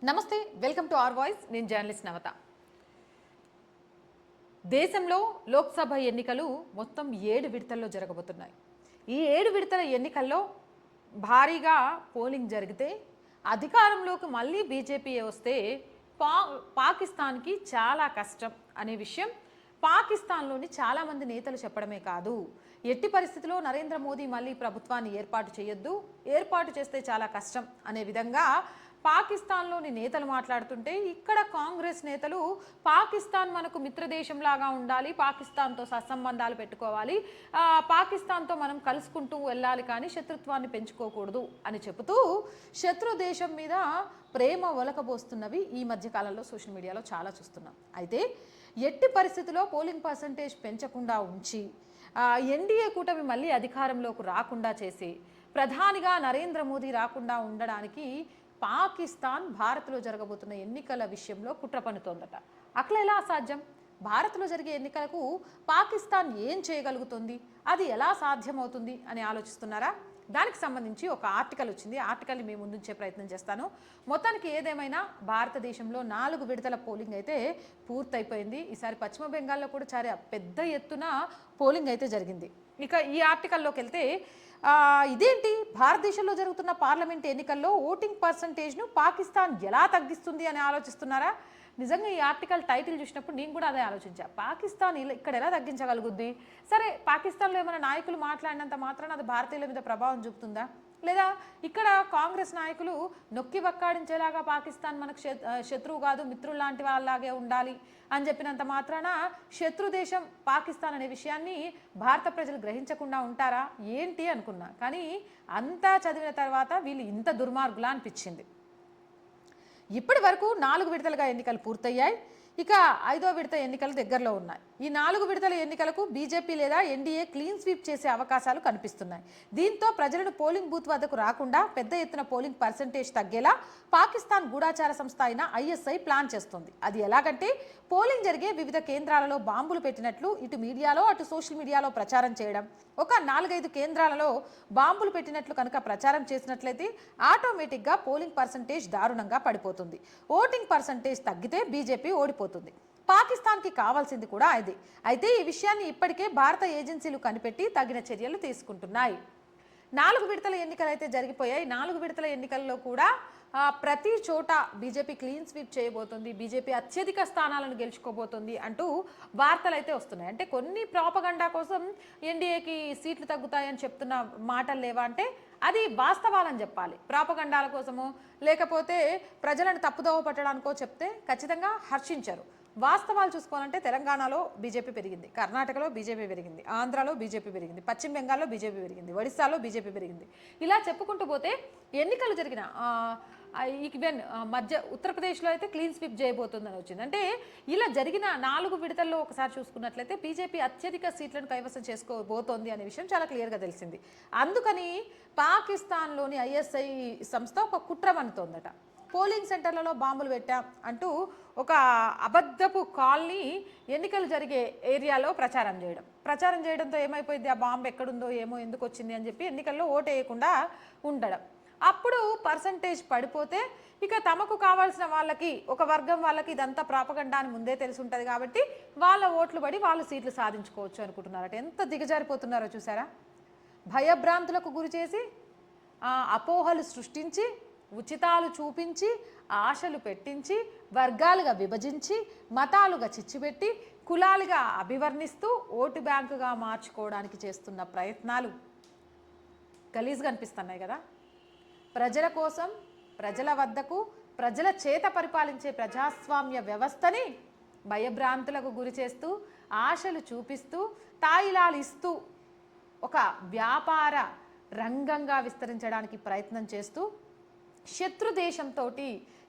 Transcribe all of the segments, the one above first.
నమస్తే, welcome to our voice. నేను journalist నవత. దేశంలో లోక్సభ ఎన్నికలు మొత్తం 7 విడతల్లో జరగబోతున్నాయి. ఈ 7 విడతల ఎన్నికల్లో భారీగా పోలింగ్ జరిగితే అధికారంలోకి మళ్ళీ బీజేపీ వస్తే పాకిస్తాన్కి చాలా కష్టం అనే విషయం పాకిస్తాన్లోని చాలామంది నేతలు చెప్పడమే కాదు, ఎట్టి పరిస్థితిలో నరేంద్ర మోదీ మళ్ళీ ప్రభుత్వాన్ని ఏర్పాటు చేయొద్దు, ఏర్పాటు చేస్తే చాలా కష్టం అనే విధంగా పాకిస్తాన్లోని నేతలు మాట్లాడుతుంటే, ఇక్కడ కాంగ్రెస్ నేతలు పాకిస్తాన్ మనకు మిత్రదేశంలాగా ఉండాలి, పాకిస్తాన్తో సత్సంబంధాలు పెట్టుకోవాలి, పాకిస్తాన్తో మనం కలుసుకుంటూ వెళ్ళాలి, కానీ శత్రుత్వాన్ని పెంచుకోకూడదు అని చెబుతూ శత్రు దేశం మీద ప్రేమ ఒలకబోస్తున్నవి ఈ మధ్యకాలంలో సోషల్ మీడియాలో చాలా చూస్తున్నాం. అయితే ఎట్టి పరిస్థితిలో పోలింగ్ పర్సంటేజ్ పెంచకుండా ఉంచి ఎన్డీఏ కూటమి మళ్ళీ అధికారంలోకి రాకుండా చేసి ప్రధానిగా నరేంద్ర మోదీ రాకుండా ఉండడానికి పాకిస్తాన్ భారత్లో జరగబోతున్న ఎన్నికల విషయంలో కుట్ర పన్నుతోందట. అట్లా ఎలా అసాధ్యం? భారత్లో జరిగే ఎన్నికలకు పాకిస్తాన్ ఏం చేయగలుగుతుంది, అది ఎలా సాధ్యమవుతుంది అని ఆలోచిస్తున్నారా? దానికి సంబంధించి ఒక ఆర్టికల్ వచ్చింది. ఆర్టికల్ని మేము ముందుంచే ప్రయత్నం చేస్తాను. మొత్తానికి ఏదేమైనా భారతదేశంలో 4 విడతల పోలింగ్ అయితే పూర్తయిపోయింది. ఈసారి పశ్చిమ బెంగాల్లో కూడా చాలా పెద్ద ఎత్తున పోలింగ్ అయితే జరిగింది. ఇక ఈ ఆర్టికల్లోకి వెళ్తే ఇదేంటి, భారతదేశంలో జరుగుతున్న పార్లమెంట్ ఎన్నికల్లో ఓటింగ్ పర్సంటేజ్ను పాకిస్తాన్ ఎలా తగ్గిస్తుంది అని ఆలోచిస్తున్నారా? నిజంగా ఈ ఆర్టికల్ టైటిల్ చూసినప్పుడు నేను కూడా అదే ఆలోచించా. పాకిస్తాన్ ఇక్కడ ఎలా తగ్గించగలుగుద్ది? సరే, పాకిస్తాన్లో ఏమైనా నాయకులు మాట్లాడినంత మాత్రాన అది భారతీయుల మీద ప్రభావం చూపుతుందా? లేదా ఇక్కడ కాంగ్రెస్ నాయకులు నొక్కి వక్కాడించేలాగా పాకిస్తాన్ మనకు శత్రువు కాదు, మిత్రులు లాంటి వాళ్ళలాగే ఉండాలి అని చెప్పినంత మాత్రాన శత్రు దేశం పాకిస్తాన్ అనే విషయాన్ని భారత ప్రజలు గ్రహించకుండా ఉంటారా ఏంటి అనుకున్నా. కానీ అంతా చదివిన తర్వాత వీళ్ళు ఇంత దుర్మార్గులా అనిపించింది. ఇప్పటి వరకు 4 విడతలుగా ఎన్నికలు పూర్తయ్యాయి. ఇక 5వ విడత ఎన్నికలు దగ్గరలో ఉన్నాయి. ఈ 4 విడతల ఎన్నికలకు బీజేపీ లేదా ఎన్డీఏ క్లీన్ స్వీప్ చేసే అవకాశాలు కనిపిస్తున్నాయి. దీంతో ప్రజలను పోలింగ్ బూత్ వద్దకు రాకుండా పెద్ద ఎత్తున పోలింగ్ పర్సంటేజ్ తగ్గేలా పాకిస్తాన్ గూఢాచార సంస్థ అయిన ఐఎస్ఐ ప్లాన్ చేస్తుంది. అది ఎలాగంటే, పోలింగ్ జరిగే వివిధ కేంద్రాలలో బాంబులు పెట్టినట్లు ఇటు మీడియాలో అటు సోషల్ మీడియాలో ప్రచారం చేయడం. ఒక 4-5 కేంద్రాలలో బాంబులు పెట్టినట్లు కనుక ప్రచారం చేసినట్లయితే ఆటోమేటిక్గా పోలింగ్ పర్సంటేజ్ దారుణంగా పడిపోతుంది. ఓటింగ్ పర్సంటేజ్ తగ్గితే బీజేపీ ఓడిపోతుంది. పాకిస్తాన్కి కావాల్సింది కూడా అదే. అయితే ఈ విషయాన్ని ఇప్పటికే భారత ఏజెన్సీలు కనిపెట్టి తగిన చర్యలు తీసుకుంటున్నాయి. 4 విడతల ఎన్నికలు అయితే జరిగిపోయాయి. 4 విడతల ఎన్నికల్లో కూడా ప్రతి చోట బీజేపీ క్లీన్ స్వీప్ చేయబోతుంది, బీజేపీ అత్యధిక స్థానాలను గెలుచుకోబోతుంది అంటూ వార్తలు అయితే వస్తున్నాయి. అంటే కొన్ని ప్రాపగండా కోసం ఎన్డీఏకి సీట్లు తగ్గుతాయని చెప్తున్న మాటలు లేవా అంటే అది వాస్తవాలని చెప్పాలి. ప్రాపగండాల కోసమో లేకపోతే ప్రజలను తప్పుదోవ పట్టడానికో చెప్తే ఖచ్చితంగా హర్షించరు. వాస్తవాలు చూసుకోవాలంటే తెలంగాణలో బీజేపీ పెరిగింది, కర్ణాటకలో బీజేపీ పెరిగింది, ఆంధ్రాలో బీజేపీ పెరిగింది, పశ్చిమ బెంగాల్లో బీజేపీ పెరిగింది, ఒడిశాలో బీజేపీ పెరిగింది. ఇలా చెప్పుకుంటూ పోతే ఎన్నికలు జరిగిన ఈవెన్ మధ్య ఉత్తరప్రదేశ్లో అయితే క్లీన్ స్వీప్ చేయబోతుందని వచ్చింది. అంటే ఇలా జరిగిన 4 విడతల్లో ఒకసారి చూసుకున్నట్లయితే బీజేపీ అత్యధిక సీట్లను కైవసం చేసుకోబోతోంది అనే విషయం చాలా క్లియర్గా తెలిసింది. అందుకని పాకిస్తాన్లోని ఐఎస్ఐ సంస్థ ఒక కుట్ర పన్నుతోందట. పోలింగ్ సెంటర్లలో బాంబులు పెట్టాం అంటూ ఒక అబద్ధపు కాల్ని ఎన్నికలు జరిగే ఏరియాలో ప్రచారం చేయడంతో ఏమైపోయింది, ఆ బాంబు ఎక్కడుందో ఏమో, ఎందుకు వచ్చింది అని చెప్పి ఎన్నికల్లో ఓటు వేయకుండా ఉండడం. అప్పుడు పర్సంటేజ్ పడిపోతే ఇక తమకు కావాల్సిన వాళ్ళకి, ఒక వర్గం వాళ్ళకి ఇదంతా ప్రాపగండా అని ముందే తెలిసి ఉంటుంది కాబట్టి వాళ్ళ ఓట్లు పడి వాళ్ళు సీట్లు సాధించుకోవచ్చు అనుకుంటున్నారట. ఎంత దిగజారిపోతున్నారో చూసారా? భయభ్రాంతులకు గురి చేసి, అపోహలు సృష్టించి, ఉచితాలు చూపించి, ఆశలు పెట్టించి, వర్గాలుగా విభజించి, మతాలుగా చిచ్చుపెట్టి, కులాలుగా అభివర్ణిస్తూ ఓటు బ్యాంకుగా మార్చుకోవడానికి చేస్తున్న ప్రయత్నాలు గలీజ్గా అనిపిస్తున్నాయి కదా. ప్రజల కోసం, ప్రజల వద్దకు, ప్రజల చేత పరిపాలించే ప్రజాస్వామ్య వ్యవస్థని భయభ్రాంతులకు గురి చేస్తూ, ఆశలు చూపిస్తూ, తాయిలాలు ఇస్తూ ఒక వ్యాపార రంగంగా విస్తరించడానికి ప్రయత్నం చేస్తూ శత్రు దేశంతో,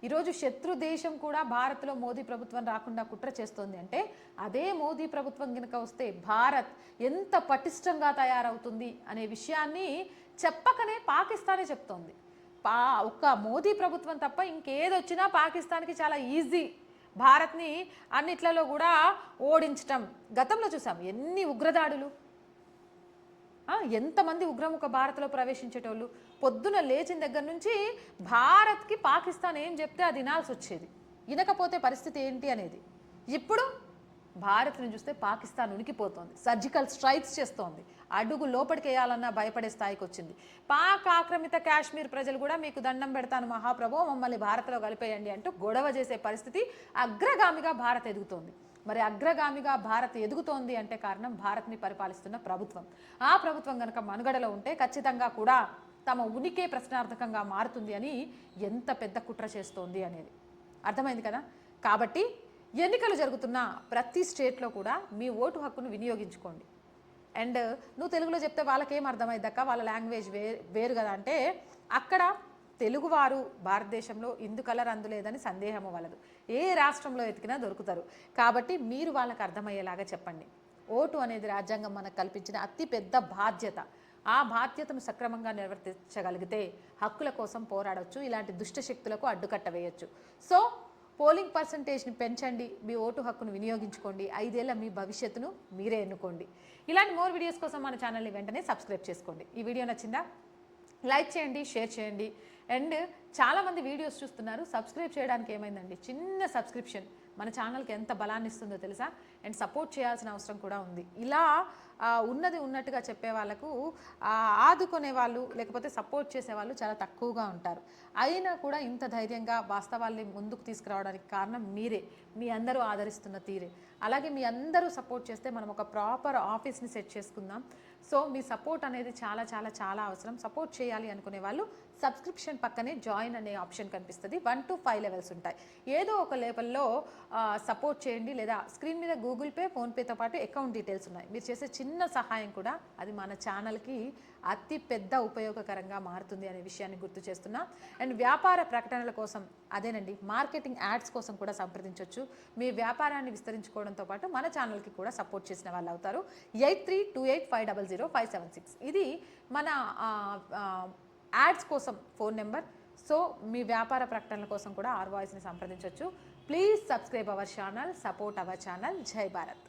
ఈరోజు శత్రు దేశం కూడా భారత్లో మోదీ ప్రభుత్వం రాకుండా కుట్ర చేస్తోంది. అంటే అదే మోదీ ప్రభుత్వం కనుక వస్తే భారత్ ఎంత పటిష్టంగా తయారవుతుంది అనే విషయాన్ని చెప్పకనే పాకిస్తానే చెప్తోంది. ఒక్క మోదీ ప్రభుత్వం తప్ప ఇంకేదొచ్చినా పాకిస్తాన్కి చాలా ఈజీ భారత్ని అన్నిట్లలో కూడా ఓడించటం. గతంలో చూసాం ఎన్ని ఉగ్రదాడులు, ఎంతమంది ఉగ్రముఖ భారత్లో ప్రవేశించేటోళ్ళు. పొద్దున లేచిన దగ్గర నుంచి భారత్కి పాకిస్తాన్ ఏం చెప్తే అది వినాల్సి వచ్చేది. వినకపోతే పరిస్థితి ఏంటి అనేది. ఇప్పుడు భారత్ని చూస్తే పాకిస్తాన్ ఉనికిపోతోంది, సర్జికల్ స్ట్రైక్స్ చేస్తోంది, అడుగు లోపలికి వేయాలన్నా భయపడే స్థాయికి వచ్చింది. పాక్ ఆక్రమిత కాశ్మీర్ ప్రజలు కూడా మీకు దండం పెడతాను మహాప్రభు, మమ్మల్ని భారత్లో కలిపేయండి అంటూ గొడవ చేసే పరిస్థితి అగ్రగామిగా భారత్ ఎదుగుతోంది. మరి అగ్రగామిగా భారత్ ఎదుగుతోంది అంటే కారణం భారత్ని పరిపాలిస్తున్న ప్రభుత్వం. ఆ ప్రభుత్వం కనుక మనుగడలో ఉంటే ఖచ్చితంగా కూడా తమ ఉనికే ప్రశ్నార్థకంగా మారుతుంది అని ఎంత పెద్ద కుట్ర చేస్తోంది అనేది అర్థమైంది కదా. కాబట్టి ఎన్నికలు జరుగుతున్న ప్రతి స్టేట్లో కూడా మీ ఓటు హక్కును వినియోగించుకోండి. అండ్ నువ్వు తెలుగులో చెప్తే వాళ్ళకేం అర్థమైందక్క, వాళ్ళ లాంగ్వేజ్ వేరు కదా అంటే, అక్కడ తెలుగువారు భారతదేశంలో ఇందు కలర్ అందులేదని సందేహము వలదు. ఏ రాష్ట్రంలో ఎతికినా దొరుకుతారు. కాబట్టి మీరు వాళ్ళకి అర్థమయ్యేలాగా చెప్పండి. ఓటు అనేది రాజ్యాంగం మనకు కల్పించిన అతి పెద్ద బాధ్యత. ఆ బాధ్యతను సక్రమంగా నిర్వర్తించగలిగితే హక్కుల కోసం పోరాడవచ్చు, ఇలాంటి దుష్ట శక్తులకు అడ్డుకట్ట వేయచ్చు. సో పోలింగ్ పర్సంటేజ్ని పెంచండి, మీ ఓటు హక్కును వినియోగించుకోండి, 5 ఏళ్ల మీ భవిష్యత్తును మీరే ఎన్నుకోండి. ఇలాంటి మోర్ వీడియోస్ కోసం మన ఛానల్ని వెంటనే సబ్స్క్రైబ్ చేసుకోండి. ఈ వీడియో నచ్చిందా? లైక్ చేయండి, షేర్ చేయండి. అండ్ చాలామంది వీడియోస్ చూస్తున్నారు, సబ్స్క్రైబ్ చేయడానికి ఏమైందండి, చిన్న సబ్స్క్రిప్షన్ మన ఛానల్కి ఎంత బలాన్ని ఇస్తుందో తెలుసా. అండ్ సపోర్ట్ చేయాల్సిన అవసరం కూడా ఉంది. ఇలా ఉన్నది ఉన్నట్టుగా చెప్పే వాళ్ళకు ఆదుకునే వాళ్ళు లేకపోతే సపోర్ట్ చేసే వాళ్ళు చాలా తక్కువగా ఉంటారు. అయినా కూడా ఇంత ధైర్యంగా వాస్తవాల్ని ముందుకు తీసుకురావడానికి కారణం మీరే, మీ అందరూ ఆదరిస్తున్న తీరే. అలాగే మీ అందరూ సపోర్ట్ చేస్తే మనం ఒక ప్రాపర్ ఆఫీస్ని సెట్ చేసుకుందాం. సో మీ సపోర్ట్ అనేది చాలా చాలా చాలా అవసరం. సపోర్ట్ చేయాలి అనుకునే వాళ్ళు సబ్స్క్రిప్షన్ పక్కనే జాయిన్ అనే ఆప్షన్ కనిపిస్తుంది. 1 to 5 లెవెల్స్ ఉంటాయి. ఏదో ఒక లెవెల్లో సపోర్ట్ చేయండి, లేదా స్క్రీన్ మీద గూగుల్ పే, ఫోన్పేతో పాటు అకౌంట్ డీటెయిల్స్ ఉన్నాయి. మీరు చేసే చిన్న సహాయం కూడా అది మన ఛానల్కి అతి పెద్ద ఉపయోగకరంగా మారుతుంది అనే విషయాన్ని గుర్తు చేస్తున్నా. అండ్ వ్యాపార ప్రకటనల కోసం, అదేనండి మార్కెటింగ్ యాడ్స్ కోసం కూడా సంప్రదించవచ్చు. మీ వ్యాపారాన్ని విస్తరించుకోవడంతో పాటు మన ఛానల్కి కూడా సపోర్ట్ చేసిన వాళ్ళు అవుతారు. 8328500576 ఇది మన యాడ్స్ కోసం ఫోన్ నెంబర్. సో మీ వ్యాపార ప్రకటనల కోసం కూడా ఆర్ వాయిస్ని సంప్రదించవచ్చు. Please subscribe our channel, support our channel. జై భారత్.